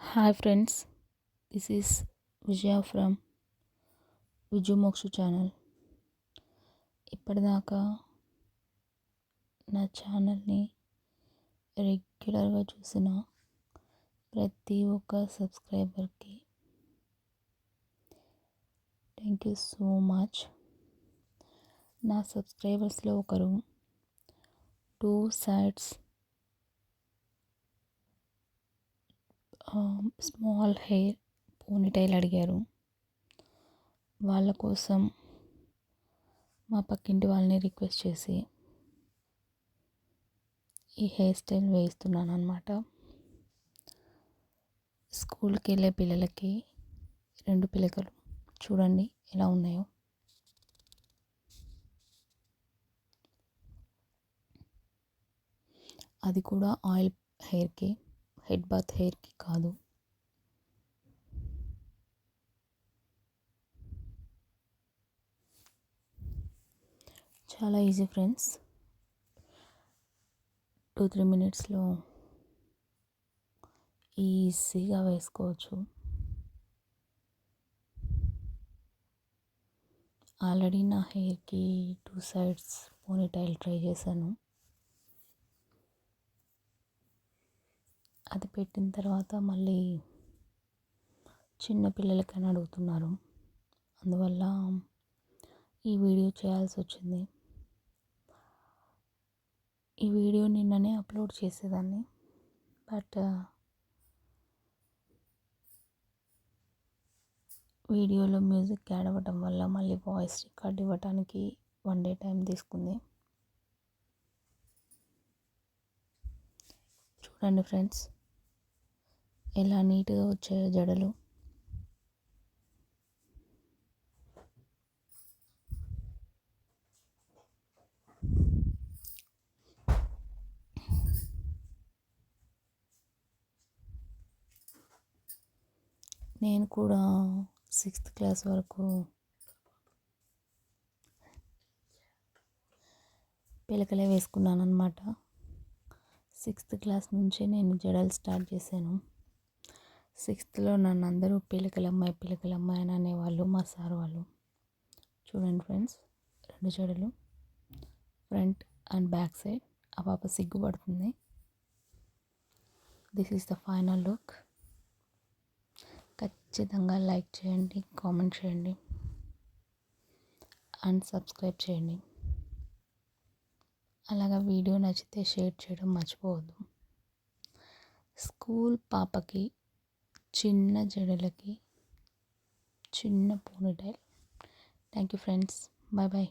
Hi friends, this is Vijaya from Viju Mokshu channel. ఇప్పటిదాకా నా ఛానల్ని రెగ్యులర్గా చూసిన ప్రతి ఒక్క సబ్స్క్రైబర్కి థ్యాంక్ యూ సో మచ్. నా సబ్స్క్రైబర్స్లో ఒకరు 2 sides స్మాల్ హెయిర్ పోనీటైల్ అడిగారు. వాళ్ళ కోసం మా పక్కింటి వాళ్ళని రిక్వెస్ట్ చేసి ఈ హెయిర్ స్టైల్ వేయిస్తున్నాను అన్నమాట. స్కూల్కి వెళ్ళే పిల్లలకి 2 పిలకలు చూడండి ఎలా ఉన్నాయో. అది కూడా ఆయిల్ హెయిర్కి, హెడ్ బాత్ హెయిర్కి కాదు. చాలా ఈజీ ఫ్రెండ్స్, 2-3 మినిట్స్లో ఈజీగా వేసుకోవచ్చు. ఆల్రెడీ నా హెయిర్కి 2 sides పోనీటైల్ ట్రై చేశాను. అది పెట్టిన తర్వాత మళ్ళీ చిన్న పిల్లలకని అడుగుతున్నారు, అందువల్ల ఈ వీడియో చేయాల్సి వచ్చింది. ఈ వీడియో నిన్ననే అప్లోడ్ చేసేదాన్ని, బట్ వీడియోలో మ్యూజిక్ యాడ్ అవ్వటం వల్ల మళ్ళీ వాయిస్ రికార్డ్ ఇవ్వడానికి 1 day టైం తీసుకుంది. చూడండి ఫ్రెండ్స్ ఎలా నీట్గా వచ్చాయో జడలు. నేను కూడా 6th క్లాస్ వరకు పిలకలే వేసుకున్నాను అన్నమాట. 6th క్లాస్ నుంచే నేను జడలు స్టార్ట్ చేశాను. 6thలో నన్ను అందరూ పిలకలమ్మాయి పిలకలమ్మాయి అని అనేవాళ్ళు, మా సార్ వాళ్ళు. చూడండి ఫ్రెండ్స్ 2 జడలు, ఫ్రంట్ అండ్ బ్యాక్ సైడ్. ఆ పాప సిగ్గుపడుతుంది. This is the final look. ఖచ్చితంగా లైక్ చేయండి, కామెంట్ చేయండి అండ్ సబ్స్క్రైబ్ చేయండి. అలాగా వీడియో నచ్చితే షేర్ చేయడం మర్చిపోవద్దు. స్కూల్ పాపకి చిన్న జడలకి చిన్న ponytail. Thank you friends, bye bye.